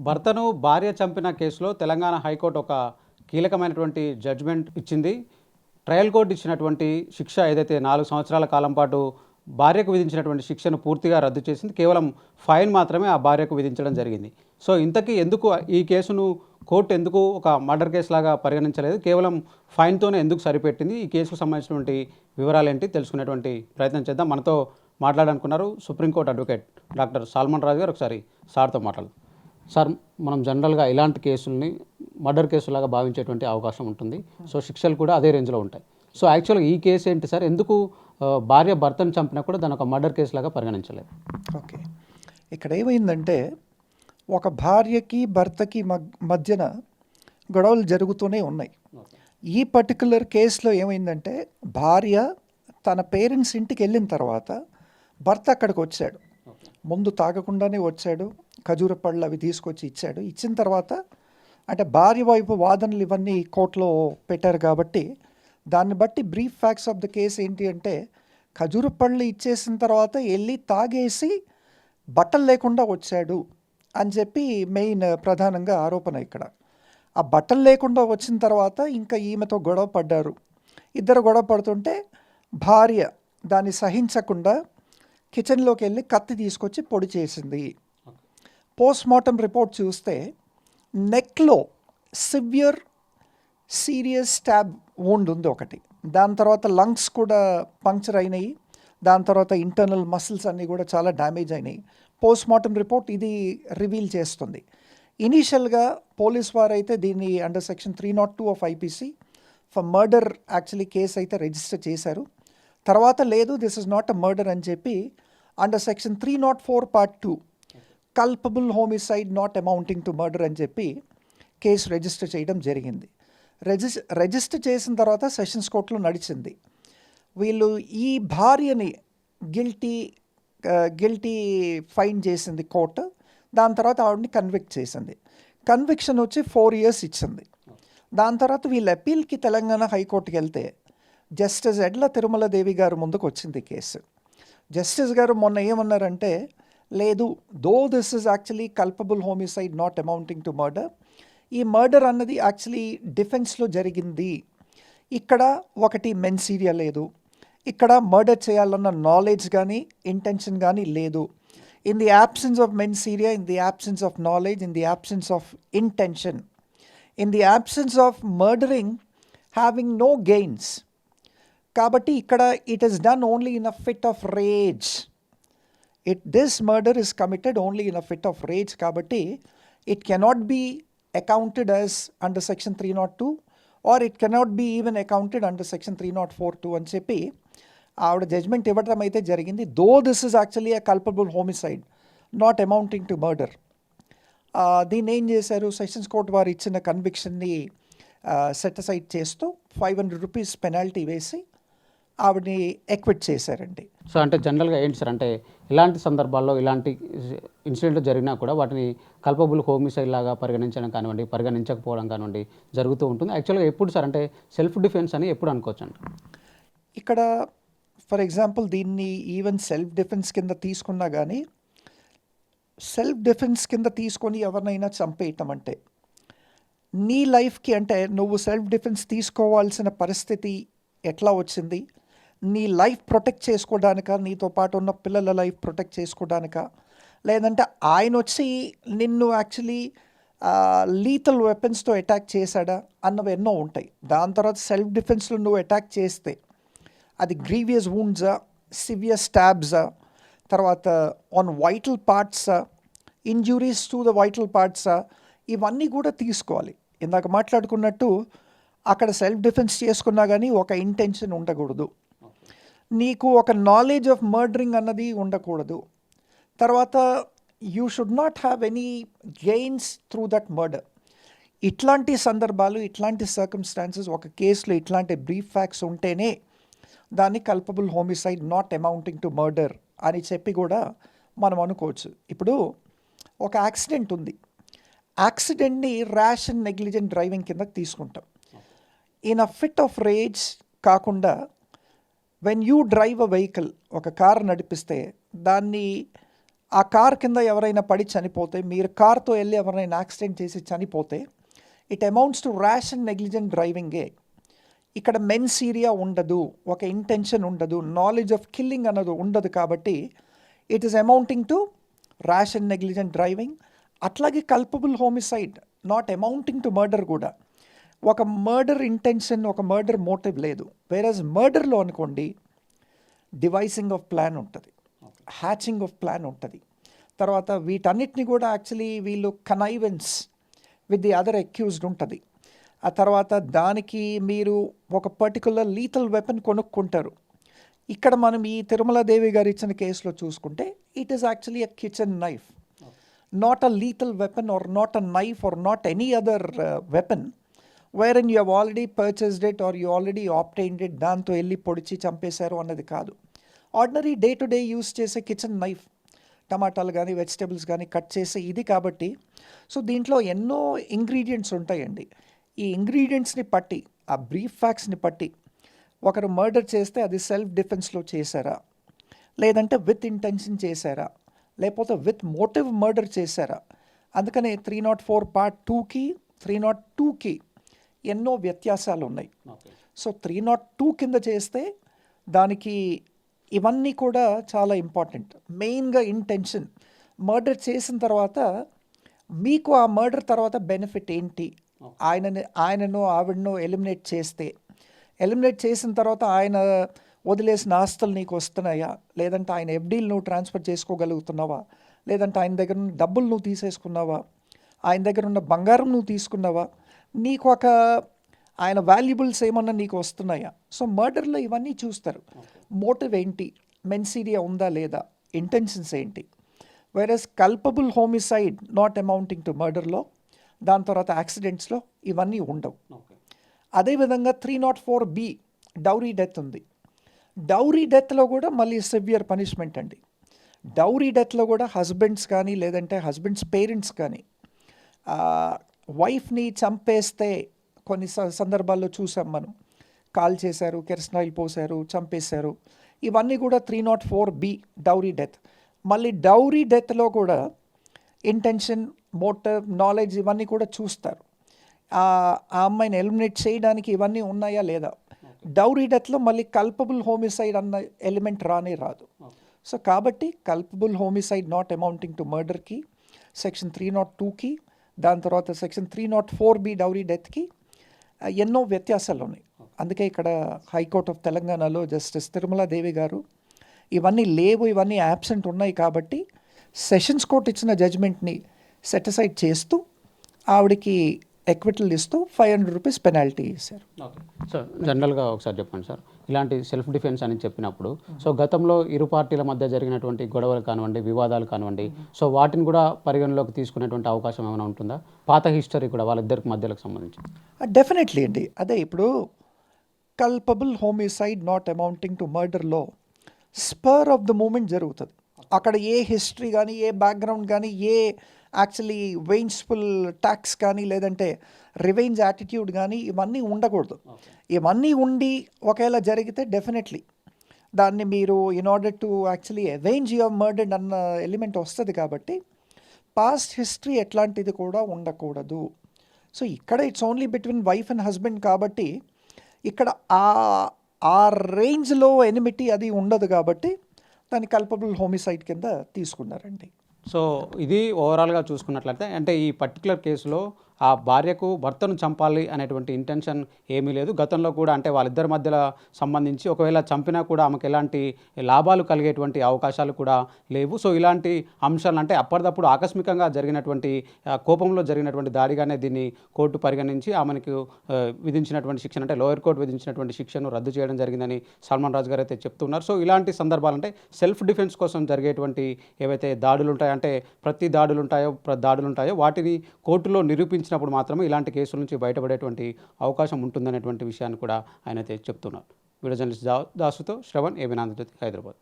భర్తను భార్య చంపిన కేసులో తెలంగాణ హైకోర్టు ఒక కీలకమైనటువంటి జడ్జిమెంట్ ఇచ్చింది. ట్రయల్ కోర్టు ఇచ్చినటువంటి శిక్ష ఏదైతే 4 సంవత్సరాల కాలం పాటు భార్యకు విధించినటువంటి శిక్షను పూర్తిగా రద్దు చేసింది. కేవలం ఫైన్ మాత్రమే ఆ భార్యకు విధించడం జరిగింది. సో ఇంతకీ ఎందుకు ఈ కేసును కోర్టు ఎందుకు ఒక మర్డర్ కేసు లాగా పరిగణించలేదు, కేవలం ఫైన్తోనే ఎందుకు సరిపెట్టింది? ఈ కేసుకు సంబంధించినటువంటి వివరాలు ఏంటి తెలుసుకునేటువంటి ప్రయత్నం చేద్దాం. మనతో మాట్లాడాలనుకున్నారు సుప్రీంకోర్టు అడ్వకేట్ డాక్టర్ సాల్మన్ రాజు గారు. ఒకసారి సార్తో మాట్లాడదాం. సార్, మనం జనరల్గా ఇలాంటి కేసుల్ని మర్డర్ కేసులాగా భావించేటువంటి అవకాశం ఉంటుంది. సో శిక్షలు కూడా అదే రేంజ్లో ఉంటాయి. సో యాక్చువల్గా ఈ కేసు ఏంటి సార్? ఎందుకు భార్య భర్తను చంపినా కూడా దాని ఒక మర్డర్ కేసులాగా పరిగణించలేదు? ఓకే, ఇక్కడ ఏమైందంటే ఒక భార్యకి భర్తకి మధ్యన గొడవలు జరుగుతూనే ఉన్నాయి. ఈ పర్టికులర్ కేసులో ఏమైందంటే భార్య తన పేరెంట్స్ ఇంటికి వెళ్ళిన తర్వాత భర్త అక్కడికి వచ్చాడు. ముందు తాగకుండానే వచ్చాడు, ఖజూర పళ్ళు అవి తీసుకొచ్చి ఇచ్చాడు. ఇచ్చిన తర్వాత అంటే భార్య వైపు వాదనలు ఇవన్నీ కోర్టులో పెట్టారు కాబట్టి దాన్ని బట్టి brief facts of the case ఏంటి అంటే ఖజూర పళ్ళు ఇచ్చేసిన తర్వాత వెళ్ళి తాగేసి బట్టలు లేకుండా వచ్చాడు అని చెప్పి మెయిన్ ప్రధానంగా ఆరోపణ. ఇక్కడ ఆ బట్టలు లేకుండా వచ్చిన తర్వాత ఇంకా ఈమెతో గొడవ పడ్డారు. ఇద్దరు గొడవ పడుతుంటే భార్య దాన్ని సహించకుండా కిచెన్లోకి వెళ్ళి కత్తి తీసుకొచ్చి పొడి చేసింది. పోస్ట్ మార్టం రిపోర్ట్ చూస్తే నెక్లో సివియర్ సీరియస్ స్టాబ్ వూండ్ ఉంది ఒకటి. దాని తర్వాత లంగ్స్ కూడా పంక్చర్ అయినాయి. దాని తర్వాత ఇంటర్నల్ మసిల్స్ అన్నీ కూడా చాలా డ్యామేజ్ అయినాయి. పోస్ట్ మార్టం రిపోర్ట్ ఇది రివీల్ చేస్తుంది. ఇనీషియల్గా పోలీస్ వారు అయితే దీన్ని under section 302 of IPC for murder actually case అయితే రిజిస్టర్ చేశారు. తర్వాత లేదు, this is not a murder అని చెప్పి under section 304 part 2 culpable homicide not amounting to murder అని చెప్పి కేసు రిజిస్టర్ చేయడం జరిగింది. రిజిస్టర్ చేసిన తర్వాత సెషన్స్ కోర్టులో నడిచింది. వీళ్ళు ఈ భార్యని గిల్టీ ఫైన్ చేసింది కోర్టు. దాని తర్వాత ఆవిడని కన్విక్ట్ చేసింది. కన్విక్షన్ వచ్చి 4 years ఇచ్చింది. దాని తర్వాత వీళ్ళు అప్పీల్కి తెలంగాణ హైకోర్టుకి వెళ్తే జస్టిస్ ఎడ్ల తిరుమల దేవి గారు ముందుకు వచ్చింది కేసు. జస్టిస్ గారు మొన్న ఏమన్నారంటే లేదు, though this is actually culpable homicide not amounting to murder, ఈ మర్డర్ అన్నది యాక్చువల్లీ డిఫెన్స్లో జరిగింది. ఇక్కడ ఒకటి మెన్సీరియా లేదు, ఇక్కడ మర్డర్ చేయాలన్న నాలెడ్జ్ కానీ ఇంటెన్షన్ కానీ లేదు. In the absence of mens rea, in the absence of knowledge, in the absence of intention, in the absence of murdering having no gains. కాబట్టి ఇక్కడ it is done only in a fit of rage. This murder is committed only in a fit of rage. కాబట్టి it cannot be accounted as under section 302 or it cannot be even accounted under section 304(2) అని చెప్పి ఆవిడ judgement ఇవ్వడం అయితే జరిగింది. Though this is actually a culpable homicide not amounting to murder. దీన్ని ఏం చేశారు, సెషన్స్ కోర్ట్ వారు ఇచ్చిన కన్విక్షన్ని సెటిసైడ్ చేస్తూ 500 rupees పెనాల్టీ వేసి ఆవిడని ఎక్విట్ చేశారండి. సో అంటే జనరల్గా ఏంటి సార్, అంటే ఇలాంటి సందర్భాల్లో ఇలాంటి ఇన్సిడెంట్లు జరిగినా కూడా వాటిని కల్పబుల్ హోమిసైడ్ లాగా పరిగణించడం కానివ్వండి, పరిగణించకపోవడం కానివ్వండి జరుగుతూ ఉంటుంది. యాక్చువల్గా ఎప్పుడు సార్ అంటే సెల్ఫ్ డిఫెన్స్ అని ఎప్పుడు అనుకోవచ్చు అండి? ఇక్కడ ఫర్ ఎగ్జాంపుల్ దీన్ని ఈవెన్ సెల్ఫ్ డిఫెన్స్ కింద తీసుకున్నా కానీ, సెల్ఫ్ డిఫెన్స్ కింద తీసుకొని ఎవరినైనా చంపేయటం అంటే నీ లైఫ్కి, అంటే నువ్వు సెల్ఫ్ డిఫెన్స్ తీసుకోవాల్సిన పరిస్థితి ఎట్లా వచ్చింది, నీ లైఫ్ ప్రొటెక్ట్ చేసుకోవడానిక, నీతో పాటు ఉన్న పిల్లల లైఫ్ ప్రొటెక్ట్ చేసుకోవడానిక, లేదంటే ఆయన వచ్చి నిన్ను యాక్చువల్లీ లీతల్ వెపన్స్తో అటాక్ చేశాడా అన్నవి ఎన్నో ఉంటాయి. దాని తర్వాత సెల్ఫ్ డిఫెన్స్లో నువ్వు అటాక్ చేస్తే అది గ్రీవియస్ వూండ్సా, సివియర్ స్టాబ్సా, తర్వాత ఆన్ వైటల్ పార్ట్సా, ఇంజురీస్ టు ద వైటల్ పార్ట్సా, ఇవన్నీ కూడా తీసుకోవాలి. ఇందాక మాట్లాడుకున్నట్టు అక్కడ సెల్ఫ్ డిఫెన్స్ చేసుకున్నా కానీ ఒక ఇంటెన్షన్ ఉండకూడదు, నీకు ఒక నాలెడ్జ్ ఆఫ్ మర్డరింగ్ అన్నది ఉండకూడదు. తర్వాత you should not have any gains through that murder. ఇట్లాంటి సందర్భాలు, ఇట్లాంటి సర్కమ్స్టాన్సెస్ ఒక కేసులో ఇట్లాంటి బ్రీఫ్ ఫ్యాక్ట్స్ ఉంటేనే దాన్ని culpable homicide not amounting to murder అని చెప్పి కూడా మనం అనుకోవచ్చు. ఇప్పుడు ఒక యాక్సిడెంట్ ఉంది, యాక్సిడెంట్ని ర్యాష్ అండ్ నెగ్లిజెంట్ డ్రైవింగ్ కింద తీసుకుంటాం. In a fit of rage కాకుండా when you drive a vehicle, ఒక కార్ నడిపిస్తే దాన్ని ఆ కార్ కింద ఎవరైనా పడి చనిపోతే, మీరు కార్తో వెళ్ళి ఎవరైనా యాక్సిడెంట్ చేసి చనిపోతే, it amounts to rash and negligent డ్రైవింగే. ఇక్కడ మెన్స్ ఏరియా ఉండదు, ఒక ఇంటెన్షన్ ఉండదు, నాలెడ్జ్ ఆఫ్ కిల్లింగ్ అన్నది ఉండదు. కాబట్టి it is amounting to rash and negligent driving. అట్లాగే culpable homicide not amounting to murder కూడా. ఒక మర్డర్ ఇంటెన్షన్, ఒక మర్డర్ మోటివ్ లేదు. వేరస్ మర్డర్లో అనుకోండి డివైసింగ్ ఆఫ్ ప్లాన్ ఉంటుంది, హ్యాచింగ్ ఆఫ్ ప్లాన్ ఉంటుంది. తర్వాత వీటన్నిటిని కూడా యాక్చువల్లీ వీళ్ళు connivance with the other accused ఉంటుంది. ఆ తర్వాత దానికి మీరు ఒక పర్టికులర్ లీథల్ వెపన్ కొనుక్కుంటారు. ఇక్కడ మనం ఈ తిరుమలాదేవి గారు ఇచ్చిన కేసులో చూసుకుంటే it is actually a kitchen knife, not a lethal weapon or not a knife or not any other weapon wherein you have already purchased it or you already obtained it, దాంతో వెళ్ళి పొడిచి చంపేశారు అన్నది కాదు. Ordinary day to day use చేసే kitchen knife, టమాటాలు కానీ vegetables కానీ కట్ చేసే ఇది. కాబట్టి సో దీంట్లో ఎన్నో ఇంగ్రీడియంట్స్ ఉంటాయండి. ఈ ఇంగ్రీడియంట్స్ని పట్టి, ఆ బ్రీఫ్ ఫ్యాక్ట్స్ని పట్టి ఒకరు మర్డర్ చేస్తే అది సెల్ఫ్ డిఫెన్స్లో చేశారా, లేదంటే విత్ ఇంటెన్షన్ చేశారా, లేకపోతే విత్ మోటివ్ మర్డర్ చేశారా. అందుకనే 304 పార్ట్ 2కి 302కి ఎన్నో వ్యత్యాసాలు ఉన్నాయి. సో 302 కింద చేస్తే దానికి ఇవన్నీ కూడా చాలా ఇంపార్టెంట్. మెయిన్గా ఇంటెన్షన్. మర్డర్ చేసిన తర్వాత మీకు ఆ మర్డర్ తర్వాత బెనిఫిట్ ఏంటి, ఆయనను ఆవిడను ఎలిమినేట్ చేసిన తర్వాత ఆయన వదిలేసిన ఆస్తులు నీకు వస్తున్నాయా, లేదంటే ఆయన ఎఫ్డీలు నువ్వు ట్రాన్స్ఫర్ చేసుకోగలుగుతున్నావా, లేదంటే ఆయన దగ్గర ఉన్న డబ్బులు నువ్వు తీసేసుకున్నావా, ఆయన దగ్గర ఉన్న బంగారం నువ్వు తీసుకున్నావా, నీకు ఒక ఆయన వాల్యుబుల్స్ ఏమన్నా నీకు వస్తున్నాయా. సో మర్డర్లో ఇవన్నీ చూస్తారు. మోటివ్ ఏంటి, మెన్సీరియా ఉందా లేదా, ఇంటెన్షన్స్ ఏంటి. Whereas culpable homicide not amounting to మర్డర్లో, దాని తర్వాత యాక్సిడెంట్స్లో ఇవన్నీ ఉండవు. అదేవిధంగా 304B డౌరీ డెత్ ఉంది. డౌరీ డెత్లో కూడా మళ్ళీ సివియర్ పనిష్మెంట్ అండి. డౌరీ డెత్లో కూడా హస్బెండ్స్ కానీ లేదంటే హస్బెండ్స్ పేరెంట్స్ కానీ వైఫ్ని చంపేస్తే కొన్ని సందర్భాల్లో చూసాం మనం, కాల్ చేశారు, కెరసనాయిల్ పోశారు, చంపేశారు. ఇవన్నీ కూడా 304B డౌరీ డెత్. మళ్ళీ డౌరీ డెత్లో కూడా ఇంటెన్షన్, మోటివ్, నాలెడ్జ్ ఇవన్నీ కూడా చూస్తారు. ఆ అమ్మాయిని ఎలిమినేట్ చేయడానికి ఇవన్నీ ఉన్నాయా లేదా. డౌరీ డెత్లో మళ్ళీ కల్పబుల్ హోమిసైడ్ అన్న ఎలిమెంట్ రాదు. సో కాబట్టి culpable homicide not amounting to మర్డర్కి సెక్షన్ 302కి, దాని తర్వాత సెక్షన్ 304B డౌరీ డెత్కి ఎన్నో వ్యత్యాసాలు ఉన్నాయి. అందుకే ఇక్కడ హైకోర్ట్ ఆఫ్ తెలంగాణలో జస్టిస్ తిరుమలాదేవి గారు ఇవన్నీ లేవు, ఇవన్నీ యాబ్సెంట్ ఉన్నాయి కాబట్టి సెషన్స్ కోర్ట్ ఇచ్చిన జడ్జ్మెంట్ని సెటిసైడ్ చేస్తూ ఆవిడకి ఎక్విటల్ ఇస్తూ 500 రూపీస్ పెనాల్టీ ఇస్తారు. ఓకే సార్, జనరల్గా ఒకసారి చెప్పండి సార్, ఇలాంటి సెల్ఫ్ డిఫెన్స్ అని చెప్పినప్పుడు సో గతంలో ఇరు పార్టీల మధ్య జరిగినటువంటి గొడవలు కానివ్వండి, వివాదాలు కానివ్వండి, సో వాటిని కూడా పరిగణలోకి తీసుకునేటువంటి అవకాశం ఏమైనా ఉంటుందా, పాత హిస్టరీ కూడా వాళ్ళిద్దరికి మధ్యలోకి సంబంధించి? డెఫినెట్లీ అండి. అదే ఇప్పుడు culpable homicide not amounting to మర్డర్లో స్పర్ ఆఫ్ ద మూమెంట్ జరుగుతుంది. అక్కడ ఏ హిస్టరీ కానీ, ఏ బ్యాక్గ్రౌండ్ కానీ, ఏ యాక్చువల్లీ వెయిన్స్ఫుల్ ట్యాక్స్ కానీ లేదంటే రివెంజ్ యాటిట్యూడ్ కానీ ఇవన్నీ ఉండకూడదు. ఇవన్నీ ఉండి ఒకవేళ జరిగితే డెఫినెట్లీ దాన్ని మీరు in order to actually avenge your murder అన్న ఎలిమెంట్ వస్తుంది. కాబట్టి పాస్ట్ హిస్టరీ ఎట్లాంటిది కూడా ఉండకూడదు. సో ఇక్కడ it's only between wife and husband కాబట్టి ఇక్కడ ఆ రేంజ్లో ఎనిమిటీ అది ఉండదు. కాబట్టి దాన్ని కల్పబుల్ హోమిసైడ్ కింద తీసుకున్నారండి. సో ఇది ఓవరాల్గా చూసుకున్నట్లయితే అంటే ఈ పర్టికులర్ కేసులో ఆ భార్యకు భర్తను చంపాలి అనేటువంటి ఇంటెన్షన్ ఏమీ లేదు. గతంలో కూడా అంటే వాళ్ళిద్దరి మధ్యలో సంబంధించి ఒకవేళ చంపినా కూడా ఆమెకు ఎలాంటి లాభాలు కలిగేటువంటి అవకాశాలు కూడా లేవు. సో ఇలాంటి అంశాలు అంటే అప్పటిదప్పుడు ఆకస్మికంగా జరిగినటువంటి కోపంలో జరిగినటువంటి దాడిగానే దీన్ని కోర్టు పరిగణించి ఆమెకు విధించినటువంటి శిక్షణ అంటే లోయర్ కోర్టు విధించినటువంటి శిక్షను రద్దు చేయడం జరిగిందని సల్మాన్ రాజు గారు అయితే చెప్తున్నారు. సో ఇలాంటి సందర్భాలు అంటే సెల్ఫ్ డిఫెన్స్ కోసం జరిగేటువంటి ఏవైతే దాడులు ఉంటాయో అంటే ప్రతి దాడులు ఉంటాయో వాటిని కోర్టులో నిరూపించినప్పుడు మాత్రమే ఇలాంటి కేసుల నుంచి బయటపడేటువంటి అవకాశం ఉంటుందనేటువంటి విషయాన్ని కూడా ఆయన అయితే చెప్తున్నారు. Video journalist దాసుతో Shravan, AB Andhra Jyothi, Hyderabad.